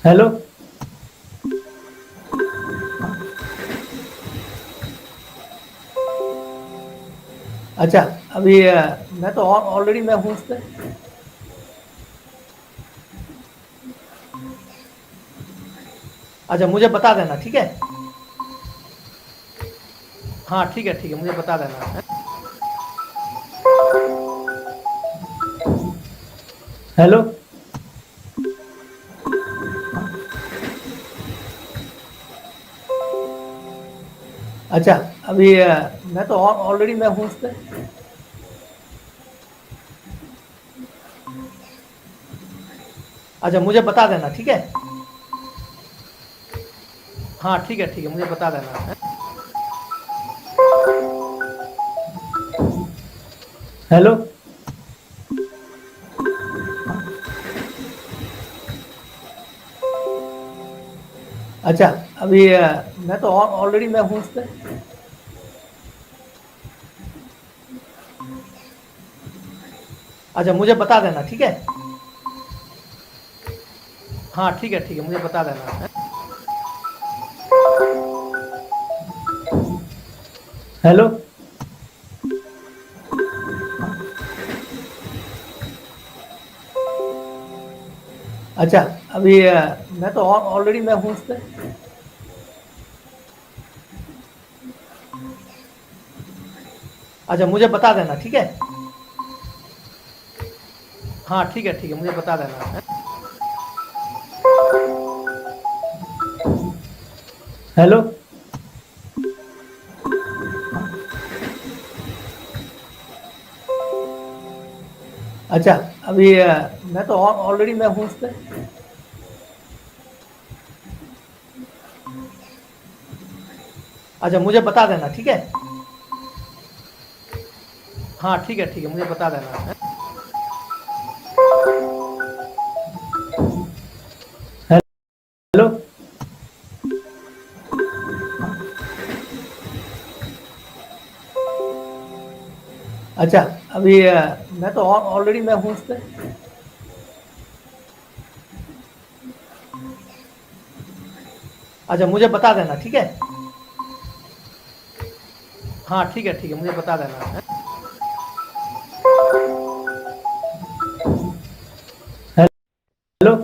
Hello. अच्छा। अभी मैं तो ऑलरेडी मैं हूँ उस पे। अच्छा, मुझे बता देना, ठीक है। हाँ, ठीक है, मुझे बता देना। हेलो। अच्छा। अभी मैं तो ऑलरेडी मैं हूँ उस पे। अच्छा, मुझे बता देना, ठीक है। हाँ, ठीक है, मुझे बता देना। हेलो। अच्छा। अभी मैं तो ऑलरेडी मैं हूँ उस पे। अच्छा, मुझे बता देना, ठीक है। हाँ, ठीक है, मुझे बता देना। हेलो। अच्छा। अभी मैं तो ऑलरेडी मैं हूँ उस पे। अच्छा, मुझे बता देना, ठीक है। हाँ, ठीक है, मुझे बता देना। हेलो। अच्छा। अभी मैं तो ऑलरेडी मैं हूँ उस पे। अच्छा, मुझे बता देना, ठीक है। हाँ, ठीक है, मुझे बता देना। हेलो। अच्छा। अभी मैं तो ऑलरेडी मैं हूँ उस पे। अच्छा, मुझे बता देना, ठीक है। हाँ, ठीक है, मुझे बता देना। Hello.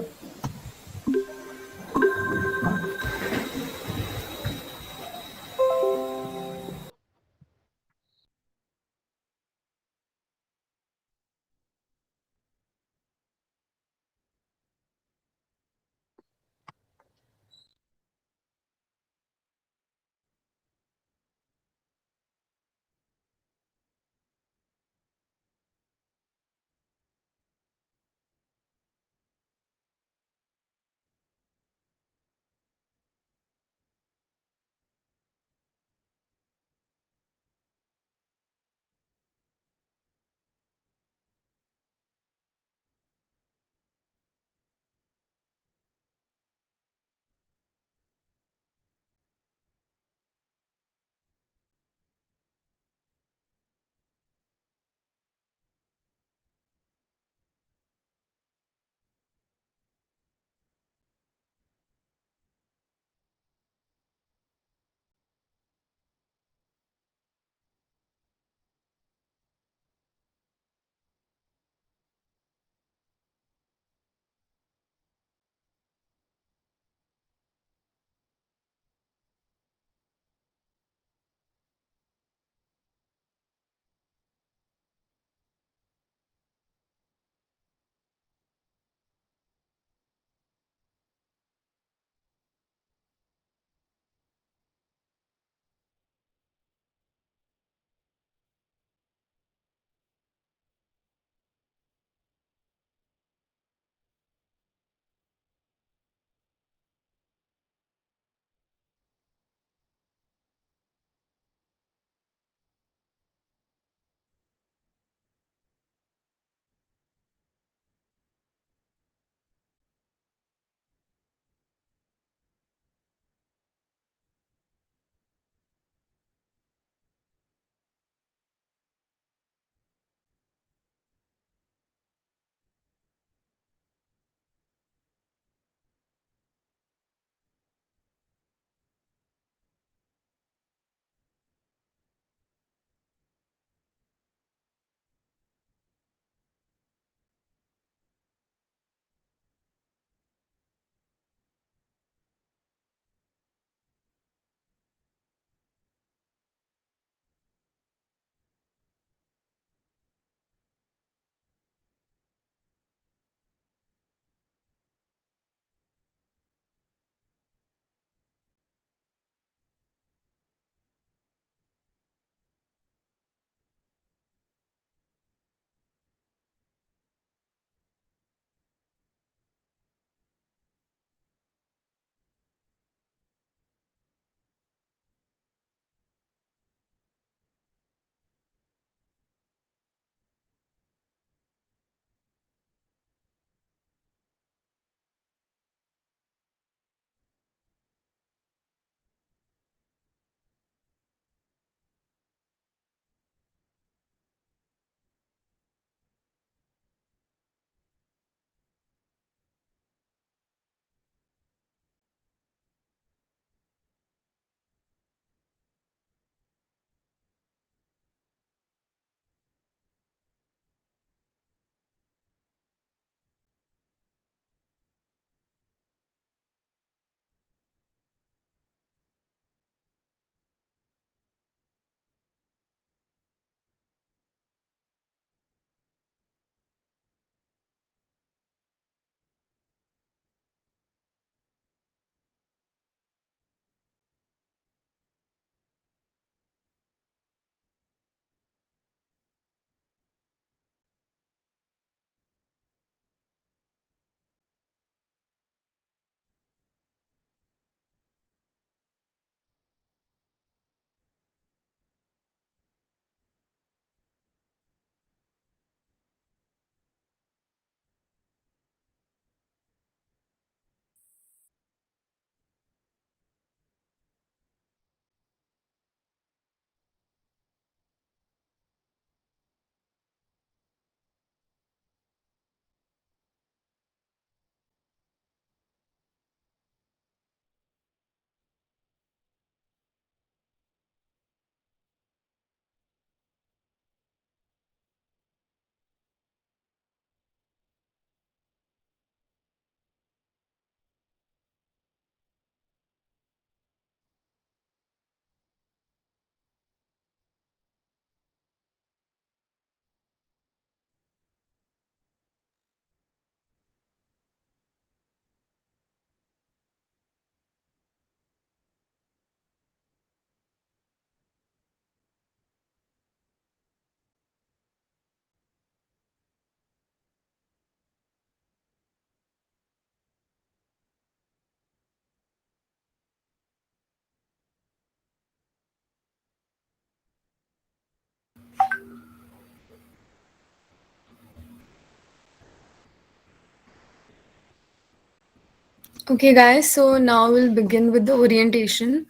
Okay, guys, so now we'll begin with the orientation.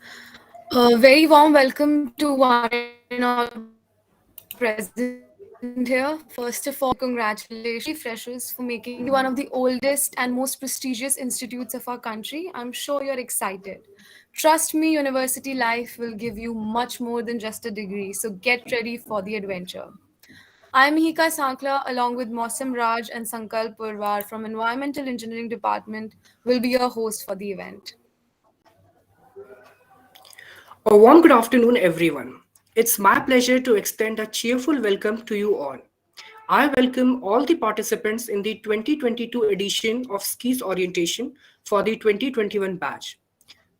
A very warm welcome to one and all present here. First of all, I would like to congratulate freshers for making SCEE one of the oldest and most prestigious institutes of our country. I'm sure you're excited. Trust me, university life will give you much more than just a degree, so get ready for the adventure. I'm Mihika Sankla along with Mosam Raj and Sankalp Purwar from Environmental Engineering Department will be your host for the event. A warm good afternoon, everyone. It's my pleasure to extend a cheerful welcome to you all. I welcome all the participants in the 2022 edition of SCEE's Orientation for the 2021 batch.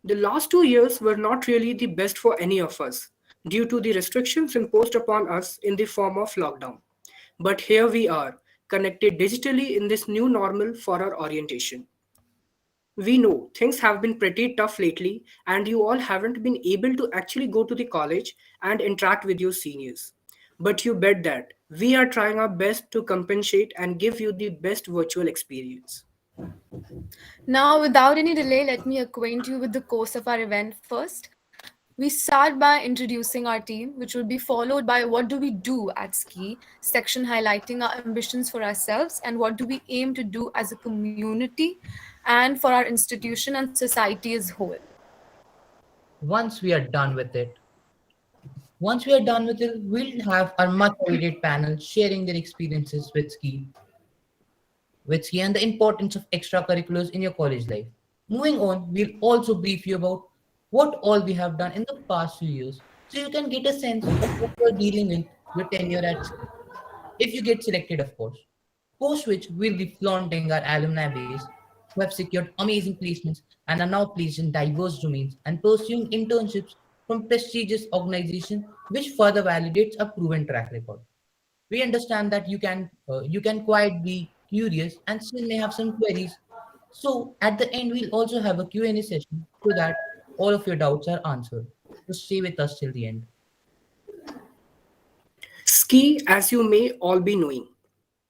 The last 2 years were not really the best for any of us due to the restrictions imposed upon us in the form of lockdown. But here we are, connected digitally in this new normal for our orientation. We know things have been pretty tough lately, and you all haven't been able to actually go to the college and interact with your seniors. But you bet that we are trying our best to compensate and give you the best virtual experience. Now, without any delay, let me acquaint you with the course of our event first. We start by introducing our team, which will be followed by what do we do at SCEE section highlighting our ambitions for ourselves and what do we aim to do as a community and for our institution and society as whole. once we are done with it. Once we are done with it, we'll have our much awaited panel sharing their experiences with ski and the importance of extracurriculars in your college life. Moving on, we'll also brief you about what all we have done in the past few years so you can get a sense of what you're dealing with your tenure at ski. If you get selected, of course. Post which we'll be flaunting our alumni base who have secured amazing placements and are now placed in diverse domains and pursuing internships from prestigious organizations which further validates a proven track record. We understand that you can quite be curious and still may have some queries. So at the end we'll also have a Q&A session so that all of your doubts are answered. So stay with us till the end. SCEE, as you may all be knowing,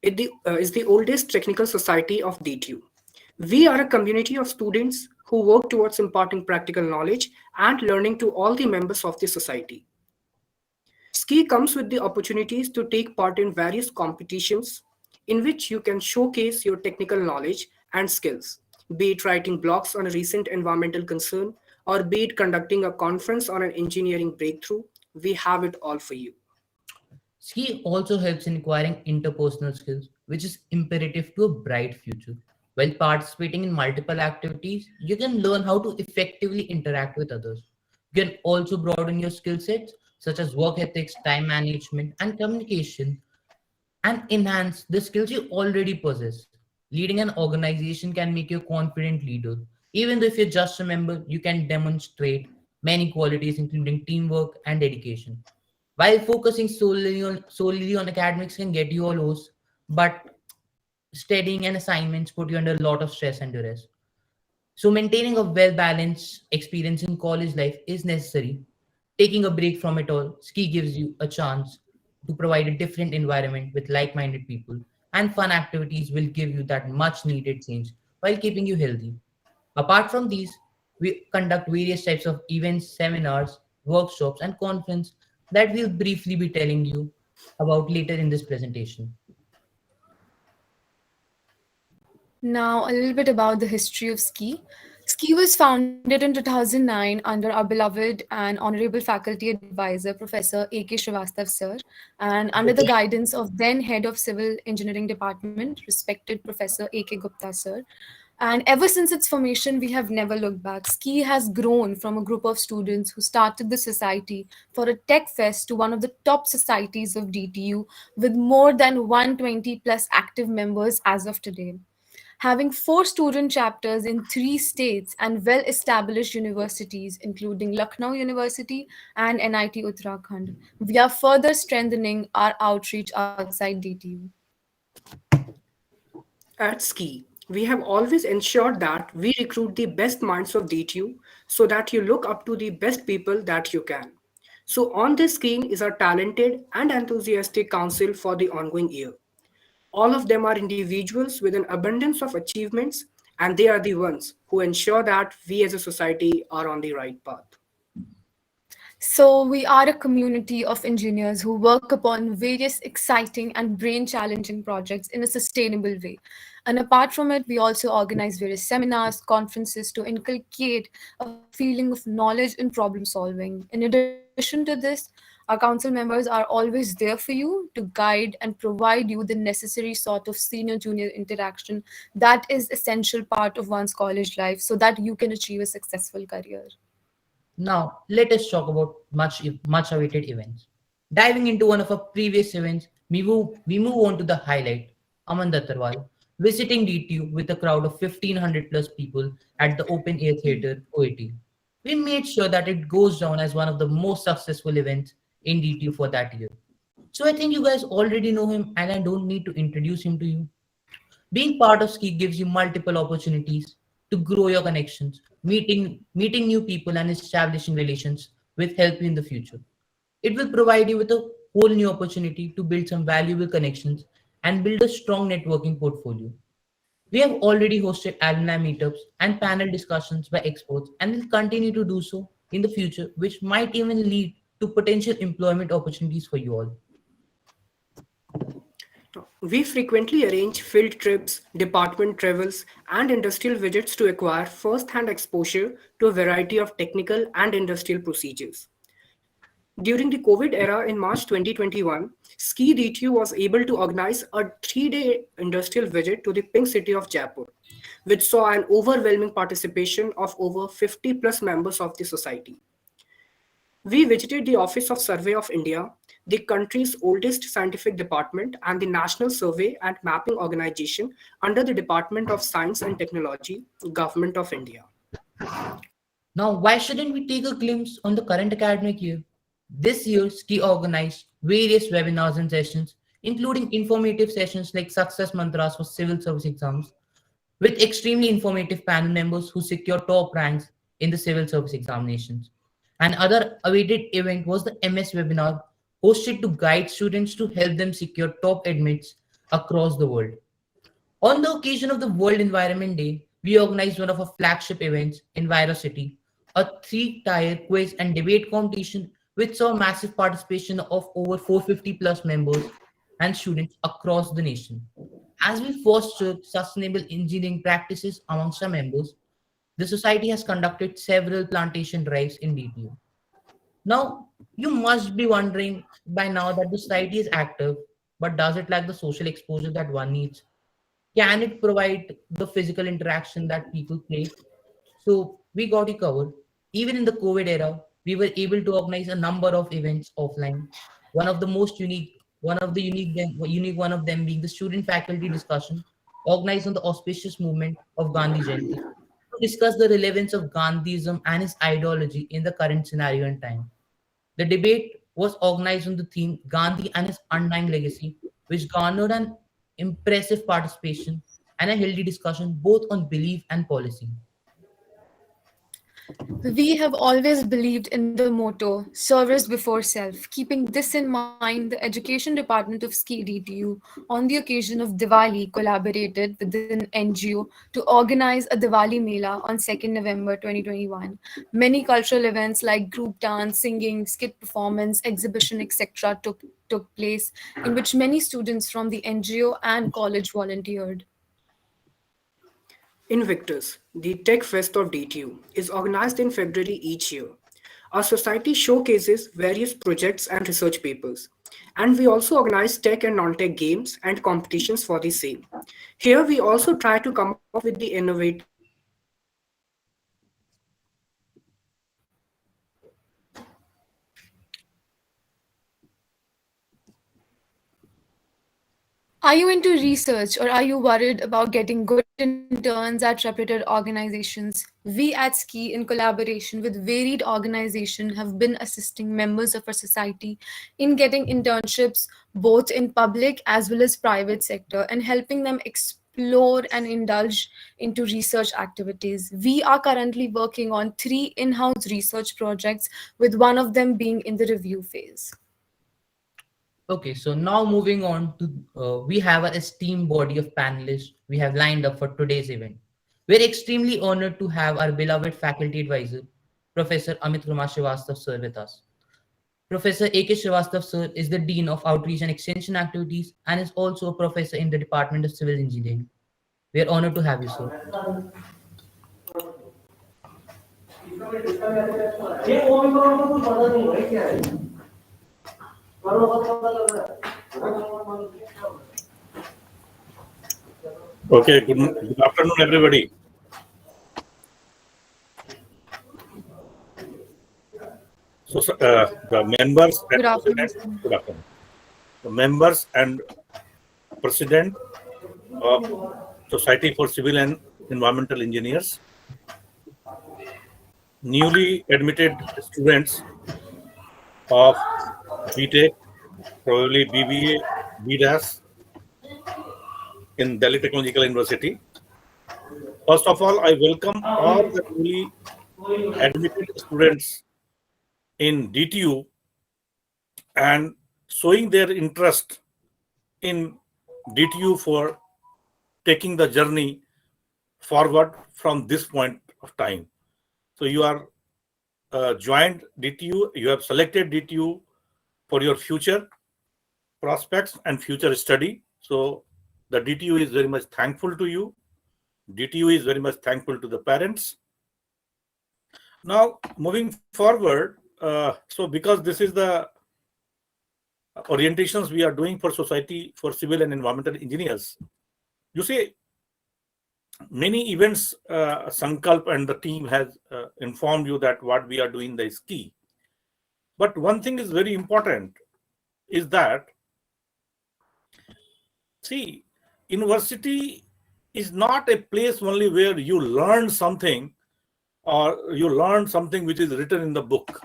is the oldest technical society of DTU. We are a community of students who work towards imparting practical knowledge and learning to all the members of the society. SCEE comes with the opportunities to take part in various competitions in which you can showcase your technical knowledge and skills, be it writing blogs on a recent environmental concern or be it conducting a conference on an engineering breakthrough. We have it all for you. Ski also helps in acquiring interpersonal skills, which is imperative to a bright future. While participating in multiple activities, you can learn how to effectively interact with others. You can also broaden your skill sets, such as work ethics, time management, and communication, and enhance the skills you already possess. Leading an organization can make you a confident leader. Even though if you're just a member, you can demonstrate many qualities, including teamwork and dedication. While focusing solely on academics can get you all O's, but studying and assignments put you under a lot of stress and duress. So maintaining a well-balanced experience in college life is necessary. Taking a break from it all, ski gives you a chance to provide a different environment with like-minded people, and fun activities will give you that much needed change while keeping you healthy. Apart from these, we conduct various types of events, seminars, workshops, and conference that we'll briefly be telling you about later in this presentation. Now, a little bit about the history of SCEE. SCEE was founded in 2009 under our beloved and honorable faculty advisor, Professor A.K. Srivastav sir, and under the guidance of then Head of Civil Engineering Department, respected Professor A.K. Gupta sir. And ever since its formation, we have never looked back. SCEE has grown from a group of students who started the society for a tech fest to one of the top societies of DTU with more than 120 plus active members as of today. Having four student chapters in three states and well established universities, including Lucknow University and NIT Uttarakhand, we are further strengthening our outreach outside DTU. At SCEE, we have always ensured that we recruit the best minds of DTU so that you look up to the best people that you can. So, on this screen is our talented and enthusiastic council for the ongoing year. All of them are individuals with an abundance of achievements and they are the ones who ensure that we as a society are on the right path. So, we are a community of engineers who work upon various exciting and brain challenging projects in a sustainable way. And apart from it, we also organize various seminars, conferences to inculcate a feeling of knowledge and problem solving. In addition to this, our council members are always there for you to guide and provide you the necessary sort of senior junior interaction that is essential part of one's college life so that you can achieve a successful career. Now, let us talk about much awaited events. Diving into one of our previous events, we move on to the highlight, Aman Dattarwal, visiting DTU with a crowd of 1500 plus people at the Open Air Theatre OAT. We made sure that it goes down as one of the most successful events in DTU for that year. So I think you guys already know him and I don't need to introduce him to you. Being part of SCEE gives you multiple opportunities to grow your connections, meeting new people and establishing relations with help you in the future. It will provide you with a whole new opportunity to build some valuable connections and build a strong networking portfolio. We have already hosted alumni meetups and panel discussions by experts and will continue to do so in the future, which might even lead to potential employment opportunities for you all. We frequently arrange field trips, department travels, and industrial visits to acquire first hand exposure to a variety of technical and industrial procedures. During the COVID era in March 2021, SCEE DTU was able to organize a 3-day industrial visit to the Pink City of Jaipur, which saw an overwhelming participation of over 50 plus members of the society. We visited the Office of Survey of India, the country's oldest scientific department, and the National Survey and Mapping Organization under the Department of Science and Technology, Government of India. Now, why shouldn't we take a glimpse on the current academic year? This year, SCEE organized various webinars and sessions, including informative sessions like Success Mantras for civil service exams, with extremely informative panel members who secure top ranks in the civil service examinations. Another awaited event was the MS webinar hosted to guide students to help them secure top admits across the world. On the occasion of the World Environment Day, we organized one of our flagship events, Envirocity, a three-tier quiz and debate competition which saw massive participation of over 450 plus members and students across the nation. As we foster sustainable engineering practices amongst our members, the society has conducted several plantation drives in DTU. Now, you must be wondering by now that the society is active, but does it lack the social exposure that one needs? Can it provide the physical interaction that people crave? So we got it covered. Even in the COVID era, we were able to organize a number of events offline. One of the most unique, one of the unique one of them being the student faculty discussion organized on the auspicious movement of Gandhi Jayanti to discuss the relevance of Gandhism and his ideology in the current scenario and time. The debate was organized on the theme Gandhi and his undying legacy, which garnered an impressive participation and a healthy discussion both on belief and policy. We have always believed in the motto, service before self. Keeping this in mind, the Education Department of SCEE DTU, on the occasion of Diwali, collaborated with an NGO to organize a Diwali Mela on 2nd November 2021. Many cultural events like group dance, singing, skit performance, exhibition, etc. took place, in which many students from the NGO and college volunteered. Invictus, the Tech Fest of DTU, is organized in February each year. Our society showcases various projects and research papers, and we also organize tech and non-tech games and competitions for the same. Here we also try to come up with the innovative Are you into research or are you worried about getting good interns at reputed organizations? We at SCEE, in collaboration with varied organizations, have been assisting members of our society in getting internships both in public as well as private sector and helping them explore and indulge into research activities. We are currently working on 3 in-house research projects, with one of them being in the review phase. Okay, so now moving on to we have an esteemed body of panelists we have lined up for today's event. We're extremely honored to have our beloved faculty advisor, Professor Amit Kumar Srivastav sir with us. Professor A.K. Srivastav sir is the Dean of Outreach and Extension Activities and is also a professor in the Department of Civil Engineering. We are honored to have you, sir. Okay, good afternoon, everybody. So, the members and Good afternoon, president, sir. good afternoon. The members and president of Society for Civil and Environmental Engineers, newly admitted students of BTech, probably BBA, BDAS in Delhi Technological University. First of all, I welcome all the newly admitted students in DTU and showing their interest in DTU for taking the journey forward from this point of time. So you are joined DTU, you have selected DTU for your future prospects and future study. So the DTU is very much thankful to you. DTU is very much thankful to the parents. Now, moving forward, so because this is the orientations we are doing for Society for Civil and Environmental Engineers, you see, many events, Sankalp and the team has informed you that what we are doing the SCEE. But one thing is very important is that, see, university is not a place only where you learn something or you learn something which is written in the book.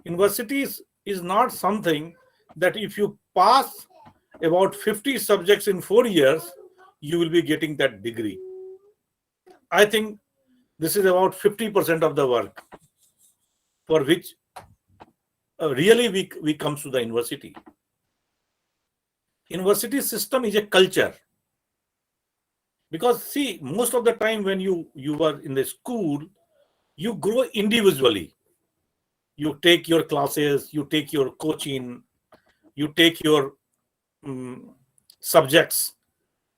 Universities is not something that if you pass about 50 subjects in 4 years, you will be getting that degree. I think this is about 50% of the work for which really we comes to the university. University system is a culture. Because see, most of the time when you were in the school, you grow individually. You take your classes, you take your coaching, you take your subjects,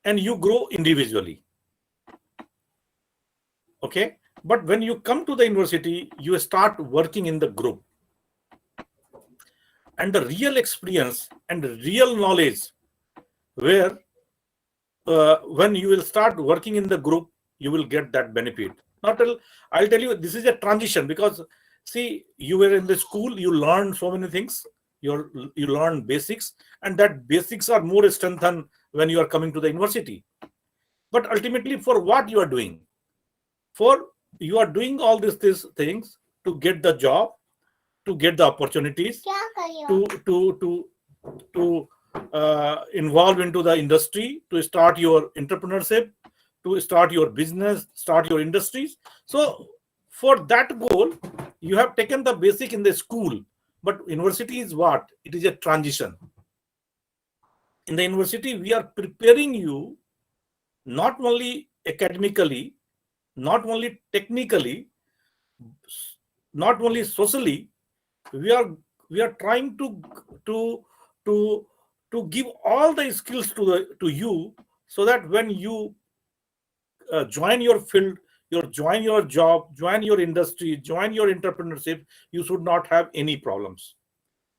and you grow individually. Okay, but when you come to the university, you start working in the group, and the real experience and the real knowledge, where when you will start working in the group, you will get that benefit. I'll tell you, this is a transition, because see, you were in the school, you learn so many things, you learn basics, and that basics are more strengthened when you are coming to the university. But ultimately, for what you are doing? For you are doing all these things to get the job, to get the opportunities, to involve into the industry, to start your entrepreneurship, to start your business, start your industries. So for that goal, you have taken the basic in the school, but university is what? It is a transition. In the university, we are preparing you not only academically, not only technically, not only socially. We are trying to give all the skills to you, so that when you join your field, join your job, join your industry, join your entrepreneurship, you should not have any problems.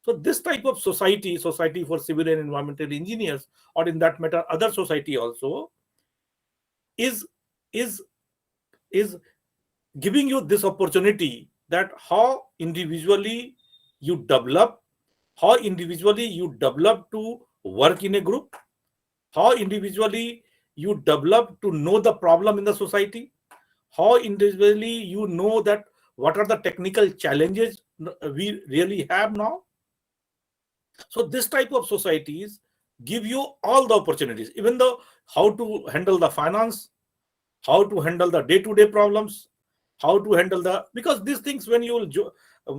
So this type of society for civil and environmental engineers, or in that matter other society also, is giving you this opportunity, that how individually you develop, to work in a group, how individually you develop to know the problem in the society, how individually you know that what are the technical challenges we really have now. So this type of societies give you all the opportunities, even though how to handle the finance, how to handle the day-to-day problems, how to handle because these things, when you will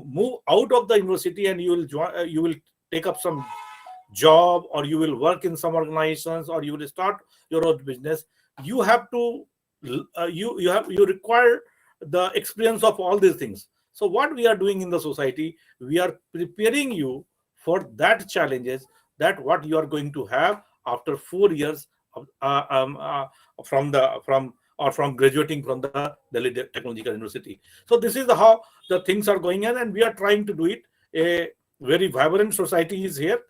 move out of the university and you will take up some job, or you will work in some organizations, or you will start your own business, you have to you require the experience of all these things. So what we are doing in the society, we are preparing you for that challenges, that what you are going to have after 4 years of, from graduating from the Delhi Technological University. So this is how the things are going on, and we are trying to do it. A very vibrant society is here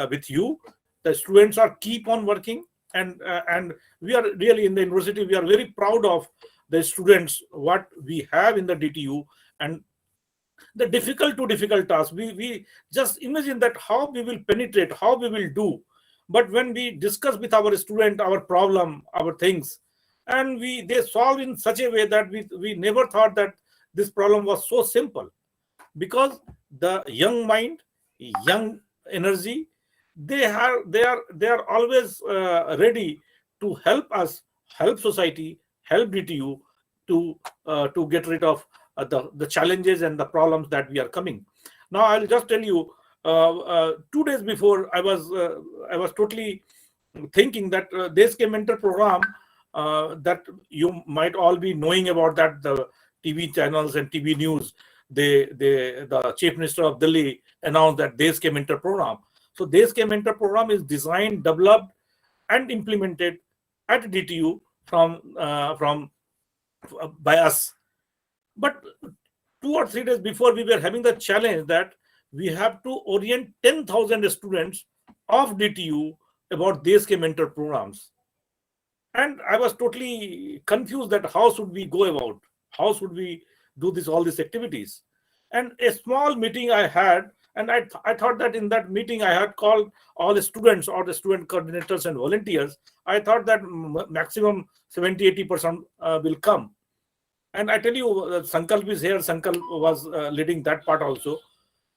with you. The students are keep on working, and we are really in the university, we are very proud of the students what we have in the DTU. And the difficult task, we just imagine that how we will penetrate, how we will do. But when we discuss with our student our problem, our things, and they solve in such a way that we never thought that this problem was so simple. Because the young mind, young energy, they are always ready to help us, help society, help DTU to get rid of the challenges and the problems that we are coming. Now I'll just tell you, 2 days before, I was totally thinking that Desh Mentor program, that you might all be knowing about, that the TV channels and TV news, the Chief Minister of Delhi announced that Desh Mentor program. So Desh Mentor program is designed, developed, and implemented at DTU by us. But 2 or 3 days before, we were having the challenge that we have to orient 10,000 students of DTU about Desh Mentor programs. And I was totally confused that how should we go about, how should we do all these activities. And a small meeting I had, and I thought that in that meeting I had called all the students or the student coordinators and volunteers. I thought that maximum 70-80% will come. And I tell you, Sankalp is here. Sankalp was leading that part also.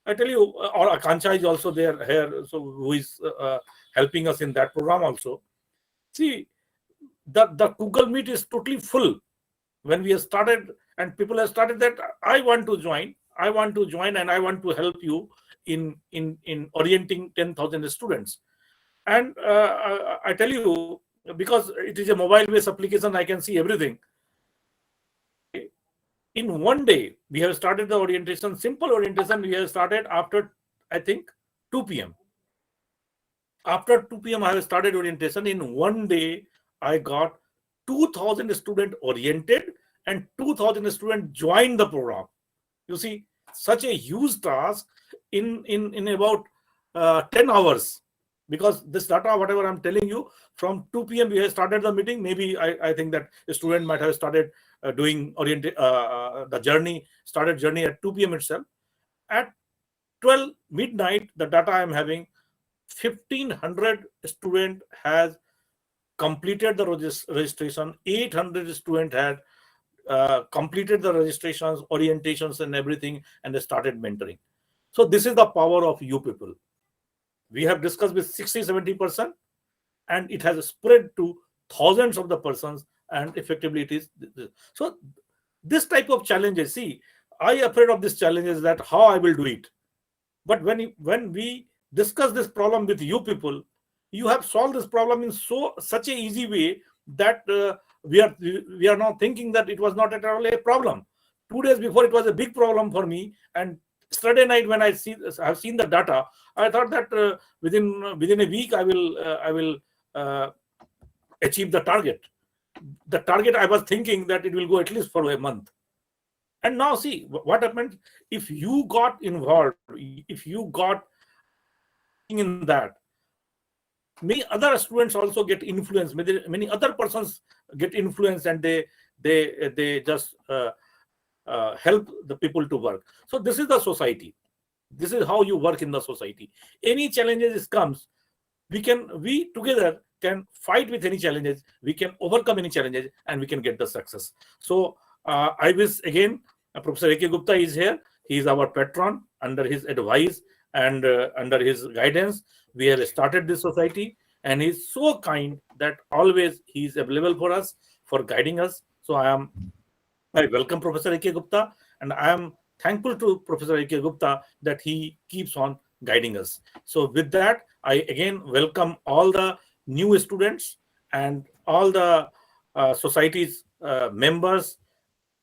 I tell you, or Akanksha is also there here, so who is helping us in that program also. See, the Google Meet is totally full. When we have started, and people have started that I want to join, and I want to help you in orienting 10,000 students. And I tell you, because it is a mobile-based application, I can see everything. In one day, we have started the orientation, simple orientation. We have started after, I think, 2 p.m. After 2 p.m., I have started orientation. In one day, I got 2,000 students oriented and 2,000 students joined the program. You see, such a huge task in about 10 hours. Because this data, whatever I'm telling you, from 2 p.m. we have started the meeting. Maybe I think that a student might have started doing the journey at 2 p.m. itself. At 12 midnight, the data I'm having, 1,500 student has completed the registration. 800 student had completed the registrations, orientations, and everything, and they started mentoring. So this is the power of you people. We have discussed with 60-70%, and it has spread to thousands of the persons, and effectively it is. So this type of challenges, see, I afraid of this challenges, that how I will do it. But when we discuss this problem with you people, you have solved this problem in such a easy way that we are now thinking that it was not at all a problem. 2 days before, it was a big problem for me, and yesterday night when I have seen the data, I thought that within a week I will achieve the target. The target, I was thinking that it will go at least for a month. And now see what happened. If you got involved, if you got in that, many other students also get influenced. Many other persons get influenced, and they just help the people to work. So this is the society. This is how you work in the society. Any challenges comes, we together can fight with any challenges. We can overcome any challenges, and we can get the success. So I wish again, Professor A.K. Gupta is here. He is our patron. Under his advice and under his guidance, we have started this society, and he's so kind that always he is available for us, for guiding us. So I welcome Professor A.K. Gupta, and I am thankful to Professor A.K. Gupta that he keeps on guiding us. So with that, I again welcome all the new students and all the society's members,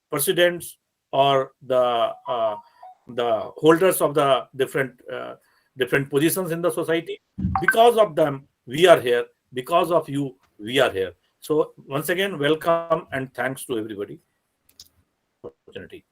presidents, or the holders of the different positions in the society. Because of them, we are here. Because of you, we are here. So once again, welcome and thanks to everybody. Opportunity.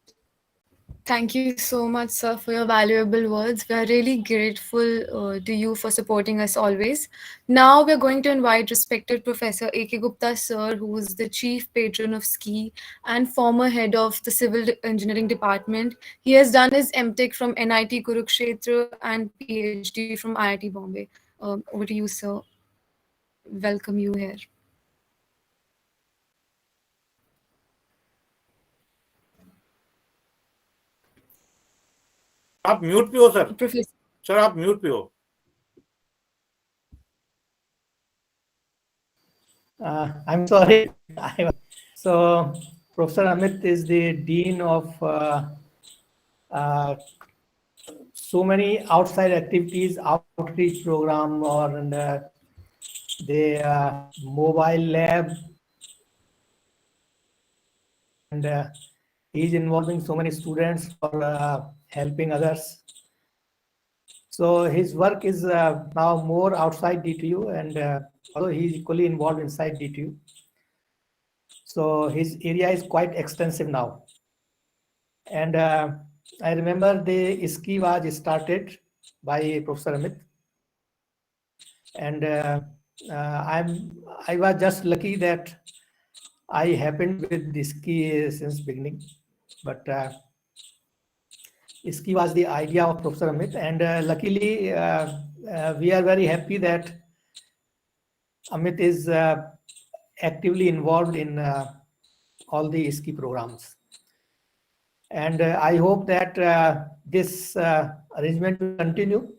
Thank you so much, sir, for your valuable words. We are really grateful to you for supporting us always. Now we're going to invite respected Professor A.K. Gupta, sir, who is the chief patron of SCEE and former head of the Civil Engineering Department. He has done his MTech from NIT Kurukshetra and PhD from IIT Bombay. Over to you, sir. Welcome you here. आप mute पे हो sir. Professor. Sir आप mute पे हो. I'm sorry. So, Professor Amit is the dean of so many outside activities, outreach program, or the mobile lab, and he's involving so many students for helping others. So his work is now more outside DTU, and although he's equally involved inside DTU. So his area is quite extensive now. And I remember the SCEE was started by Professor Amit. And I was just lucky that I happened with the SCEE since beginning. But SCEE was the idea of Professor Amit. And luckily, we are very happy that Amit is actively involved in all the SCEE programs. And I hope that this arrangement will continue.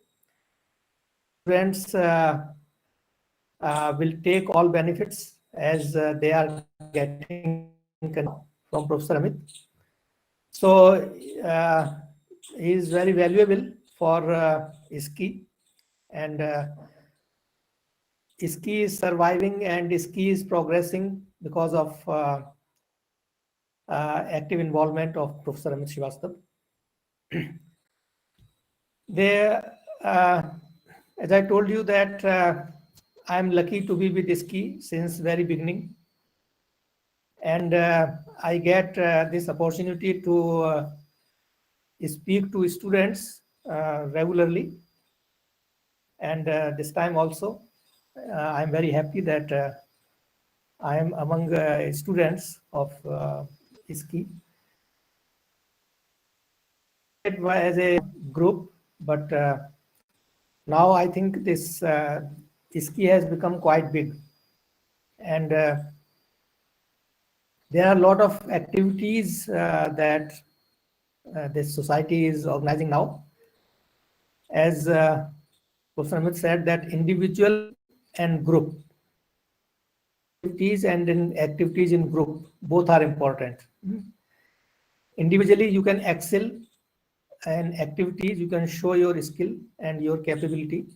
Students will take all benefits as they are getting from Professor Amit. So he is very valuable for SCEE, and SCEE is surviving and SCEE is progressing because of active involvement of Professor Amit Srivastav. As I told you that I am lucky to be with SCEE since very beginning, and I get this opportunity to speak to students regularly, and this time also I am very happy that I am among students of SCEE. As a group, but now I think this SCEE has become quite big, and there are a lot of activities that this society is organizing now. As Professor Amit said, that individual and group activities and in activities in group both are important. Individually, you can excel, and activities you can show your skill and your capability,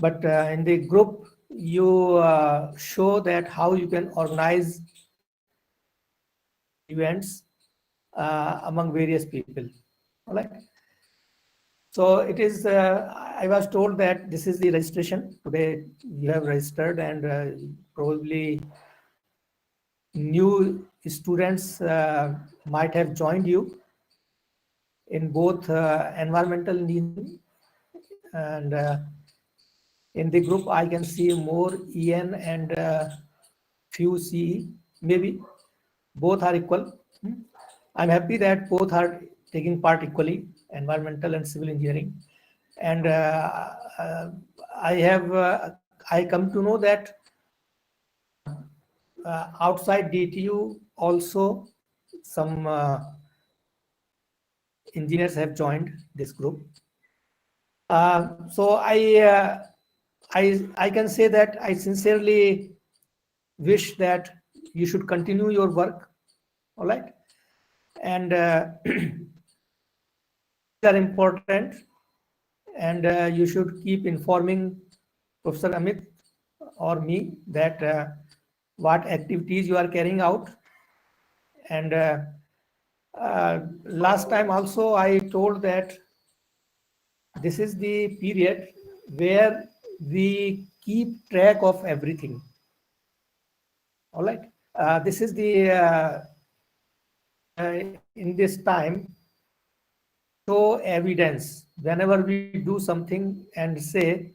but in the group you show that how you can organize events among various people. All right, so it is I was told that this is the registration. Today you have registered, and probably new students might have joined you in both environmental engineering, and in the group I can see more EN and few CE. Maybe both are equal. I'm happy that both are taking part equally, environmental and civil engineering. And I come to know that outside DTU also some engineers have joined this group. So I can say that I sincerely wish that you should continue your work. All right, and are important, and you should keep informing Professor Amit or me that what activities you are carrying out. And last time also I told that this is the period where we keep track of everything. All right. This is the in this time, show evidence. Whenever we do something and say,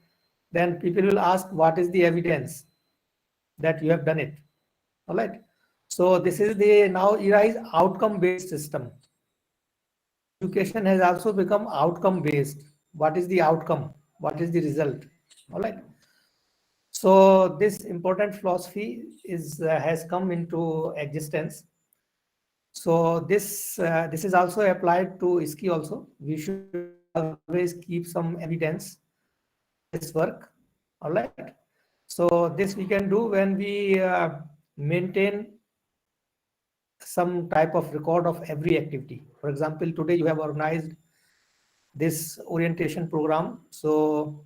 then people will ask, what is the evidence that you have done it? All right. So this is the now era is outcome based system. Education has also become outcome based. What is the outcome? What is the result? All right. So this important philosophy is has come into existence. So this is also applied to SCEE also. We should always keep some evidence this work. All right. So this we can do when we maintain some type of record of every activity. For example, today you have organized this orientation program. So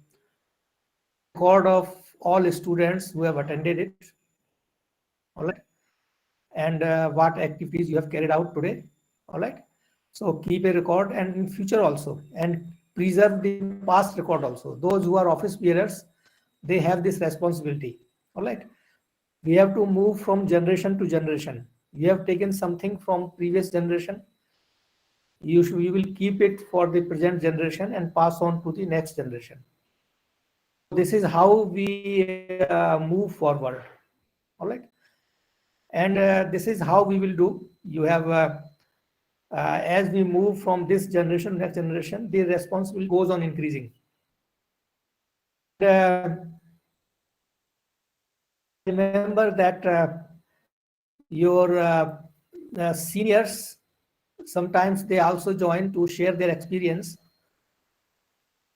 record of all students who have attended it. All right. And what activities you have carried out today. All right. So keep a record, and in future also, and preserve the past record also. Those who are office bearers, they have this responsibility. All right. We have to move from generation to generation. You have taken something from previous generation. You will keep it for the present generation and pass on to the next generation. This is how we move forward. All right. And this is how we will do. You have as we move from this generation to next generation, the responsibility goes on increasing. Remember that your seniors, sometimes they also join to share their experience.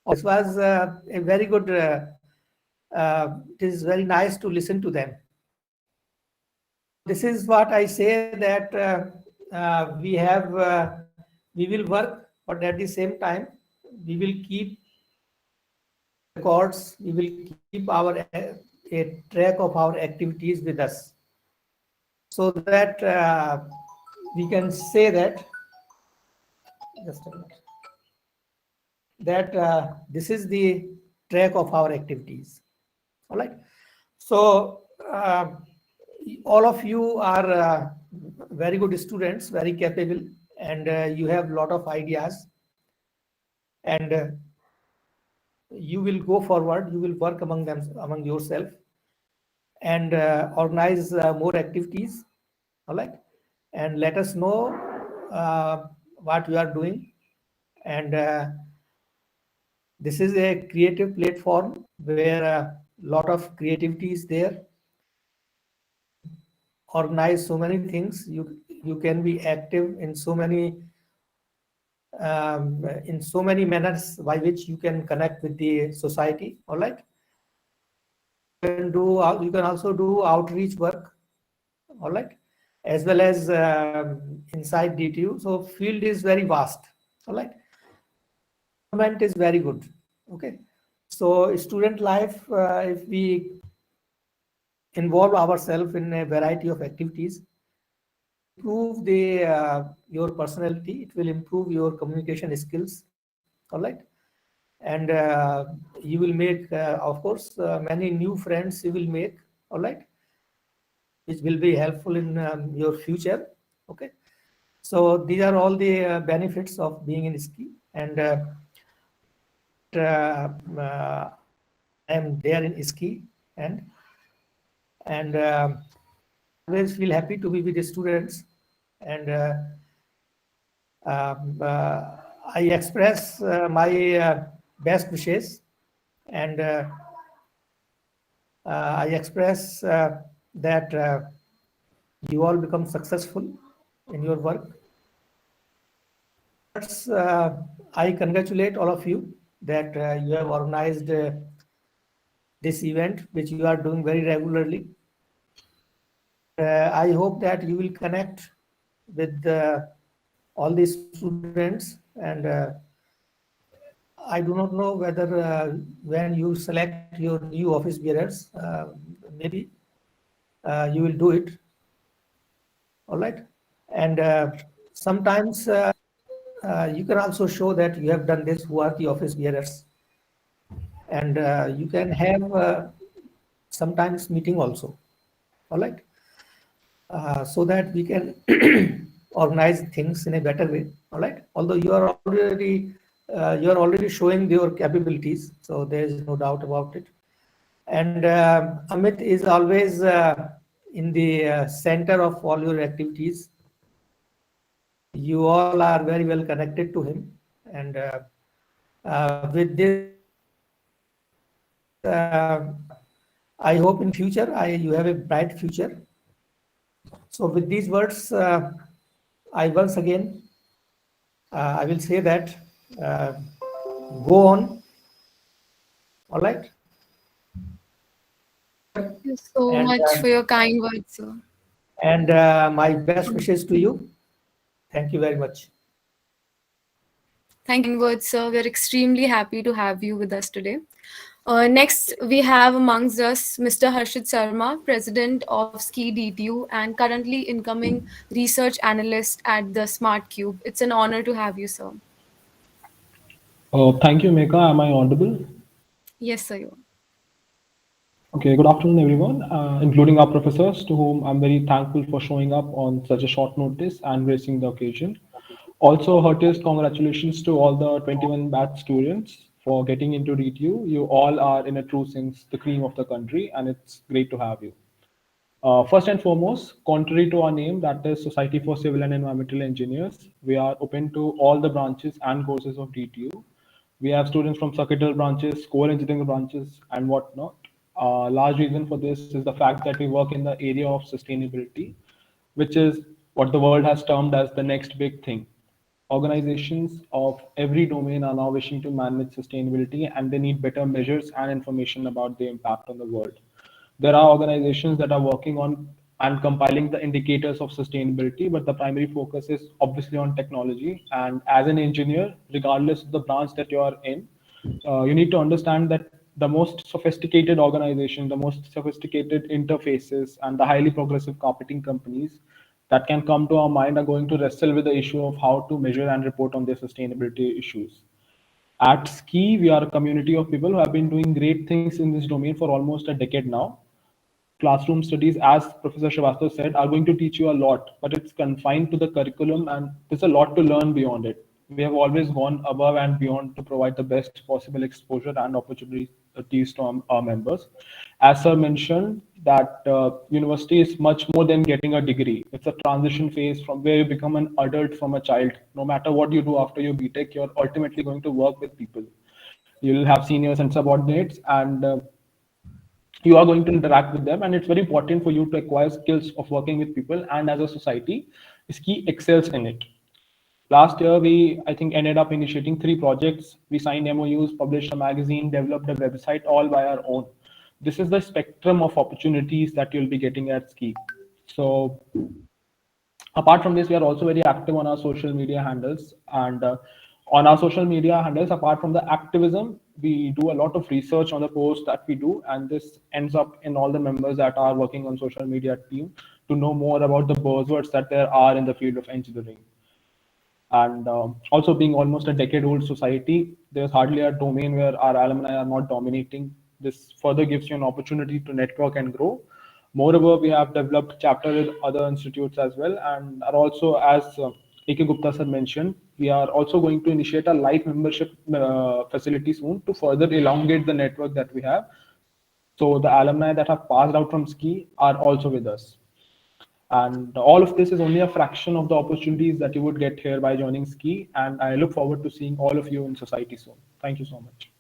This was a very good, it is very nice to listen to them. This is what I say, that we will work, but at the same time, we will keep records, we will keep a track of our activities with us, so that we can say that, just a minute, that this is the track of our activities. All right. So all of you are very good students, very capable, and you have a lot of ideas, and you will go forward, you will work among yourself, and organize more activities. All right. And let us know what you are doing. And this is a creative platform where a lot of creativity is there. Organize so many things. You can be active in so many manners by which you can connect with the society. All right. You can also do outreach work. All right. As well as inside DTU. So field is very vast. All right. Environment is very good. Okay. So student life, if we involve ourselves in a variety of activities, improve your personality, it will improve your communication skills. All right. And you will make, of course, many new friends you will make. All right. Which will be helpful in your future. Okay. So these are all the benefits of being in SCEE, and I am there in SCEE, and always feel happy to be with the students, and I express my best wishes, and I express that you all become successful in your work. I congratulate all of you that you have organized this event, which you are doing very regularly. I hope that you will connect with all the students, and I do not know whether when you select your new office bearers, maybe you will do it. All right. And sometimes you can also show that you have done this, who are the office bearers. And you can have sometimes meeting also. All right. So that we can organize things in a better way. All right. Although you are already showing your capabilities, so there is no doubt about it. And Amit is always in the center of all your activities. You all are very well connected to him, and with this, I hope in future you have a bright future. So with these words, I once again I will say that uh, go on. All right. Thank you so And much for your kind words, sir. my best wishes to you. Thank you very much. Thank you, kind words, sir. We're extremely happy to have you with us today. Next, we have amongst us Mr. Harshit Sharma, President of SCEE DTU and currently incoming research analyst at the Smart Cube. It's an honor to have you, sir. Thank you, Meka. Am I audible? Yes, sir. You are. Okay, good afternoon, everyone, including our professors, to whom I'm very thankful for showing up on such a short notice and gracing the occasion. Also, heartiest congratulations to all the 21 batch students for getting into DTU. You all are, in a true sense, the cream of the country, and it's great to have you. First and foremost, contrary to our name, that is Society for Civil and Environmental Engineers, we are open to all the branches and courses of DTU. We have students from circuital branches, core engineering branches, and whatnot. Large reason for this is the fact that we work in the area of sustainability, which is what the world has termed as the next big thing. Organizations of every domain are now wishing to manage sustainability, and they need better measures and information about the impact on the world. There are organizations that are working on and compiling the indicators of sustainability, but the primary focus is obviously on technology. And as an engineer, regardless of the branch that you are in, you need to understand that the most sophisticated organization, the most sophisticated interfaces, and the highly progressive carpeting companies that can come to our mind are going to wrestle with the issue of how to measure and report on their sustainability issues. At SCEE, we are a community of people who have been doing great things in this domain for almost a decade now. Classroom studies, as Professor Srivastava said, are going to teach you a lot, but it's confined to the curriculum and there's a lot to learn beyond it. We have always gone above and beyond to provide the best possible exposure and opportunities to our members. As Sir mentioned, that university is much more than getting a degree. It's a transition phase from where you become an adult from a child. No matter what you do after your BTech, you're ultimately going to work with people. You'll have seniors and subordinates, and you are going to interact with them, and it's very important for you to acquire skills of working with people. And as a society, SCEE excels in it. Last year, we, I think, ended up initiating 3 projects. We signed MOUs, published a magazine, developed a website, all by our own. This is the spectrum of opportunities that you'll be getting at SCEE. So apart from this, we are also very active on our social media handles. And on our social media handles, apart from the activism, we do a lot of research on the posts that we do, and this ends up in all the members that are working on social media team to know more about the buzzwords that there are in the field of engineering. And also, being almost a decade old society, there's hardly a domain where our alumni are not dominating. This further gives you an opportunity to network and grow. Moreover, we have developed chapter with other institutes as well, and are also, as A.K. Gupta sir mentioned, we are also going to initiate a live membership facility soon to further elongate the network that we have. So the alumni that have passed out from SCEE are also with us. And all of this is only a fraction of the opportunities that you would get here by joining SCEE. And I look forward to seeing all of you in society soon. Thank you so much.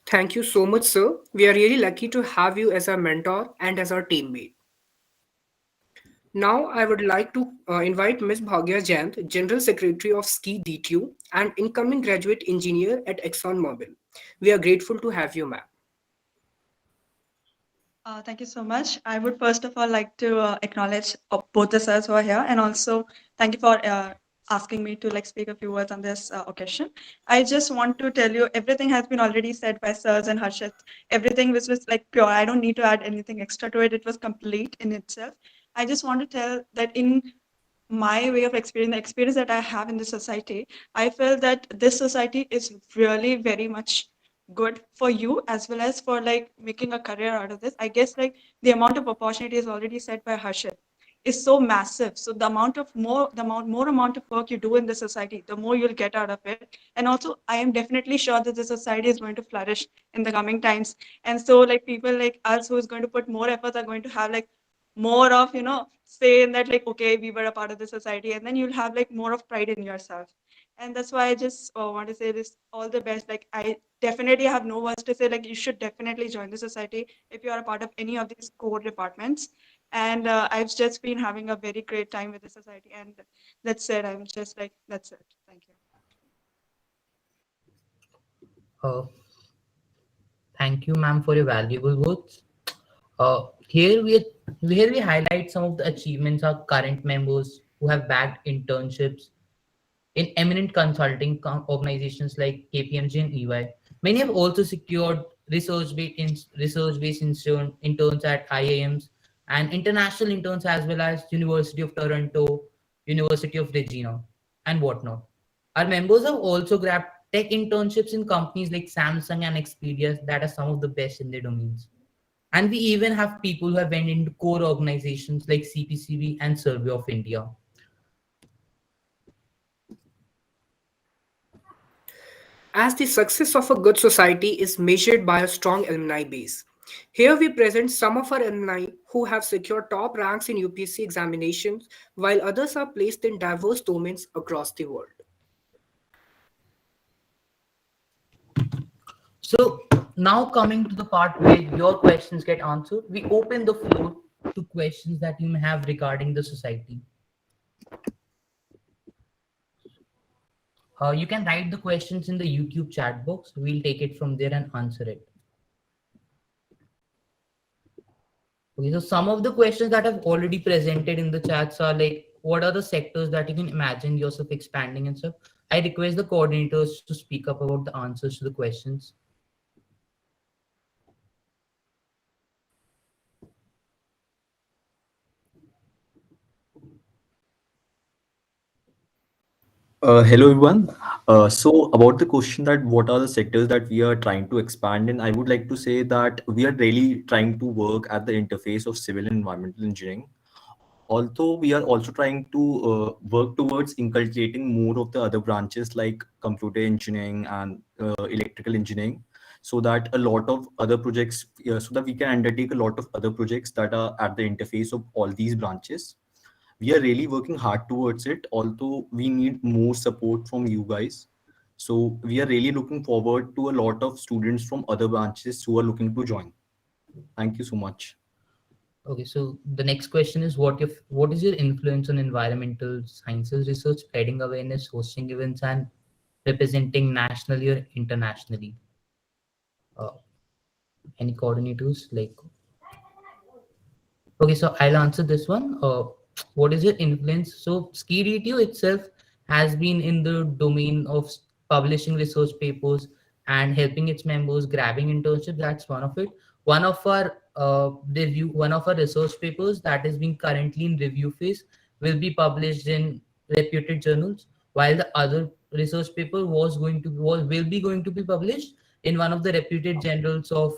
Thank you so much, sir. We are really lucky to have you as our mentor and as our teammate. Now, I would like to invite Ms. Bhagya Jayant, General Secretary of SCEE DTU and incoming graduate engineer at ExxonMobil. We are grateful to have you, ma'am. Thank you so much. I would first of all like to acknowledge both the sirs who are here, and also thank you for asking me to like speak a few words on this occasion. I just want to tell you everything has been already said by Sirs and Harshit. Everything was like pure. I don't need to add anything extra to it. It was complete in itself. I just want to tell that in my way of experience, the experience that I have in this society, I feel that this society is really very much good for you as well as for like making a career out of this. I guess like the amount of opportunity is already set by Harshit is so massive. So more amount of work you do in the society, the more you'll get out of it. And also, I am definitely sure that the society is going to flourish in the coming times. And so, like people like us who is going to put more efforts are going to have like more of say in that like okay we were a part of the society, and then you'll have like more of pride in yourself. And that's why I just want to say this all the best. Like I definitely have no words to say. Like you should definitely join the society if you are a part of any of these core departments. And I've just been having a very great time with the society, and that's it. I'm just like that's it. Thank you. Uh, Thank you, ma'am, for your valuable words. Here we highlight some of the achievements of current members who have bagged internships in eminent consulting organizations like KPMG and EY. Many have also secured research-based interns at IIMs and international interns as well as University of Toronto, University of Regina, and whatnot. Our members have also grabbed tech internships in companies like Samsung and Expedia that are some of the best in their domains. And we even have people who have went into core organizations like CPCB and Survey of India. As the success of a good society is measured by a strong alumni base. Here we present some of our alumni who have secured top ranks in UPSC examinations, while others are placed in diverse domains across the world. So now coming to the part where your questions get answered, we open the floor to questions that you may have regarding the society. You can write the questions in the YouTube chat box. We'll take it from there and answer it. Okay, so some of the questions that I've already presented in the chats are like, what are the sectors that you can imagine yourself expanding and stuff? I request the coordinators to speak up about the answers to the questions. Hello everyone. So about the question that what are the sectors that we are trying to expand in, I would like to say that we are really trying to work at the interface of civil and environmental engineering. Although we are also trying to work towards inculcating more of the other branches like computer engineering and electrical engineering, so that a lot of other projects, so that we can undertake a lot of other projects that are at the interface of all these branches. We are really working hard towards it, although we need more support from you guys. So we are really looking forward to a lot of students from other branches who are looking to join. Thank you so much. Okay, so the next question is what is your influence on environmental sciences research, spreading awareness, hosting events, and representing nationally or internationally? Uh, any coordinators like? Okay, so I'll answer this one. What is your influence? So SCEE itself has been in the domain of publishing research papers and helping its members grabbing internships. That's one of it. One of our research papers that is being currently in review phase will be published in reputed journals, while the other research paper will be going to be published in one of the reputed journals of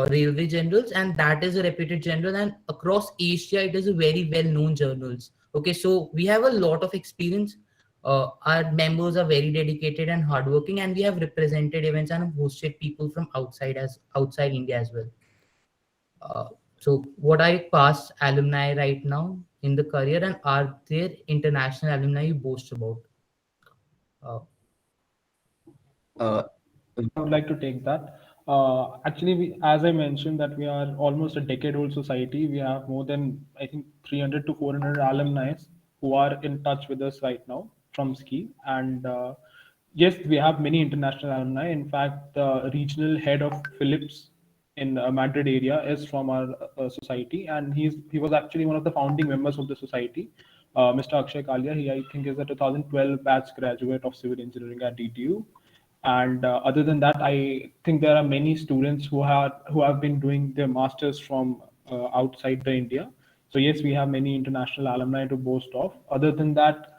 railway journals, and that is a reputed journal, and across Asia it is a very well known journals. Okay, so we have a lot of experience. Our members are very dedicated and hardworking, and we have represented events and hosted people from outside India as well. So what are your past alumni right now in the career, and are there international alumni you boast about? uh, Uh, I would like to take that. Actually, as I mentioned, that we are almost a decade-old society. We have more than, I think, 300 to 400 alumni who are in touch with us right now from SCEE. And yes, we have many international alumni. In fact, the regional head of Philips in Madrid area is from our society, and he was actually one of the founding members of the society. Mr. Akshay Kalia, he I think is a 2012 batch graduate of civil engineering at DTU. And other than that, I think there are many students who have been doing their masters from outside the India. So yes, we have many international alumni to boast of. Other than that,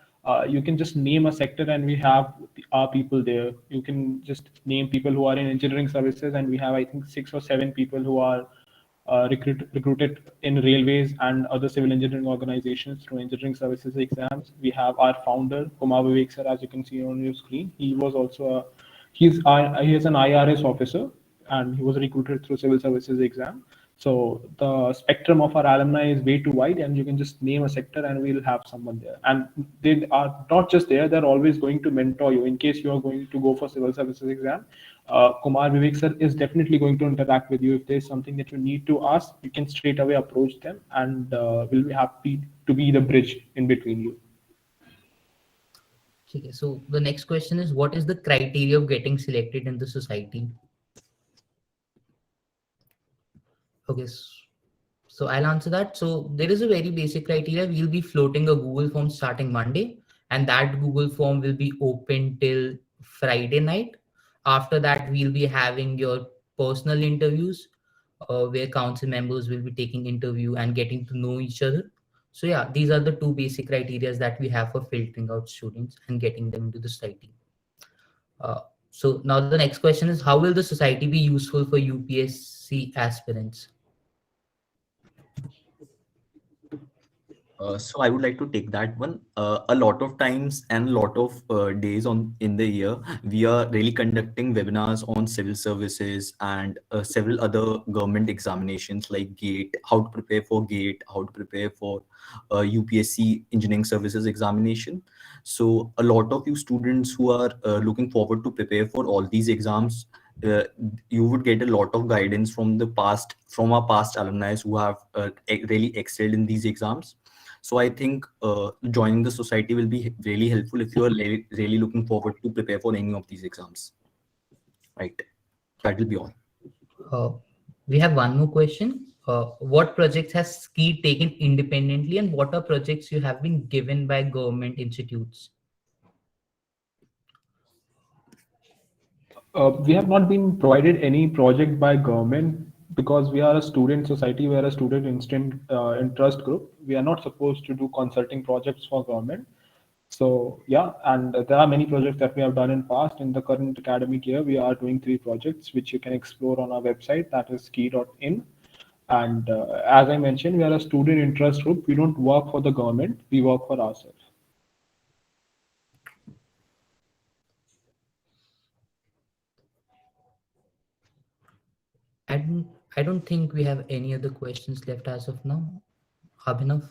you can just name a sector and we have our people there. You can just name people who are in engineering services, and we have I think 6 or 7 people who are recruited in railways and other civil engineering organizations through engineering services exams. We have our founder, Kumar Vivek sir, as you can see on your screen. He was also he is an IRS officer, and he was recruited through civil services exam. So the spectrum of our alumni is way too wide, and you can just name a sector and we'll have someone there. And they are not just there; they're always going to mentor you in case you are going to go for civil services exam. Kumar Vivek sir is definitely going to interact with you. If there's something that you need to ask, you can straight away approach them, and we'll be happy to be the bridge in between you. Okay, so the next question is, what is the criteria of getting selected in the society? Okay, so I'll answer that. So there is a very basic criteria. We'll be floating a Google form starting Monday, and that Google form will be open till Friday night. After that, we'll be having your personal interviews, where council members will be taking interview and getting to know each other. So yeah, these are the two basic criteria that we have for filtering out students and getting them into the society. So now the next question is, how will the society be useful for UPSC aspirants? So I would like to take that one. A lot of times and a lot of days in the year, we are really conducting webinars on civil services and several other government examinations like GATE, how to prepare for GATE, how to prepare for UPSC engineering services examination. So a lot of you students who are looking forward to prepare for all these exams, you would get a lot of guidance from our past alumni who have really excelled in these exams. So I think joining the society will be really helpful if you are really looking forward to prepare for any of these exams. Right. That will be all. We have one more question. What projects has SCEE taken independently, and what are projects you have been given by government institutes? We have not been provided any project by government because we are a student society. We are a student interest group. We are not supposed to do consulting projects for government. So yeah, and there are many projects that we have done in past. In the current academic year, we are doing 3 projects, which you can explore on our website, that is SCEE.in. And as I mentioned, we are a student interest group. We don't work for the government. We work for ourselves. I don't think we have any other questions left as of now. Abhinav?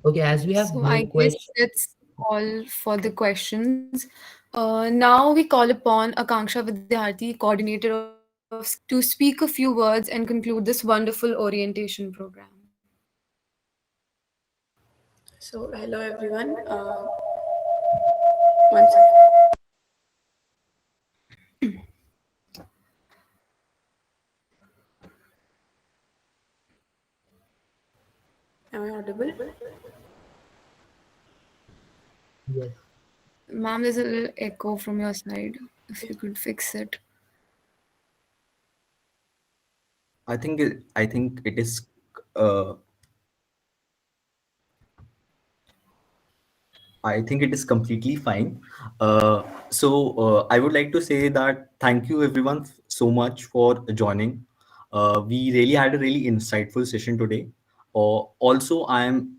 Okay, as we have So no I guess questions. that's all for the questions. Now we call upon Akanksha Vidyarthi, coordinator of SCEE, to speak a few words and conclude this wonderful orientation program. So, hello everyone. One second. Am I audible? Yes. Ma'am, there's a little echo from your side. If you could fix it. I think it is uh, I think it is completely fine. I would like to say that thank you everyone so much for joining. We really had a really insightful session today. Also, I'm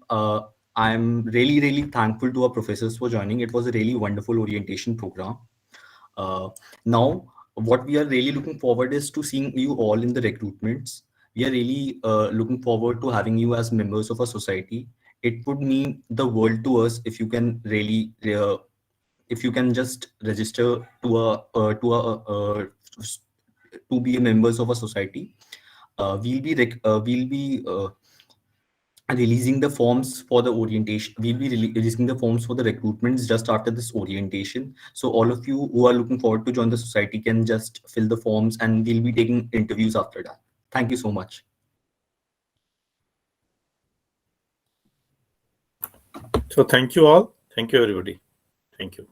really thankful to our professors for joining. It was a really wonderful orientation program. Now, what we are really looking forward is to seeing you all in the recruitments. We are really looking forward to having you as members of our society. It would mean the world to us if you can really if you can just register to be members of a society. We'll be releasing the forms for the orientation. We'll be releasing the forms for the recruitments just after this orientation. So all of you who are looking forward to join the society can just fill the forms, and we'll be taking interviews after that. Thank you so much. So thank you all. Thank you, everybody. Thank you.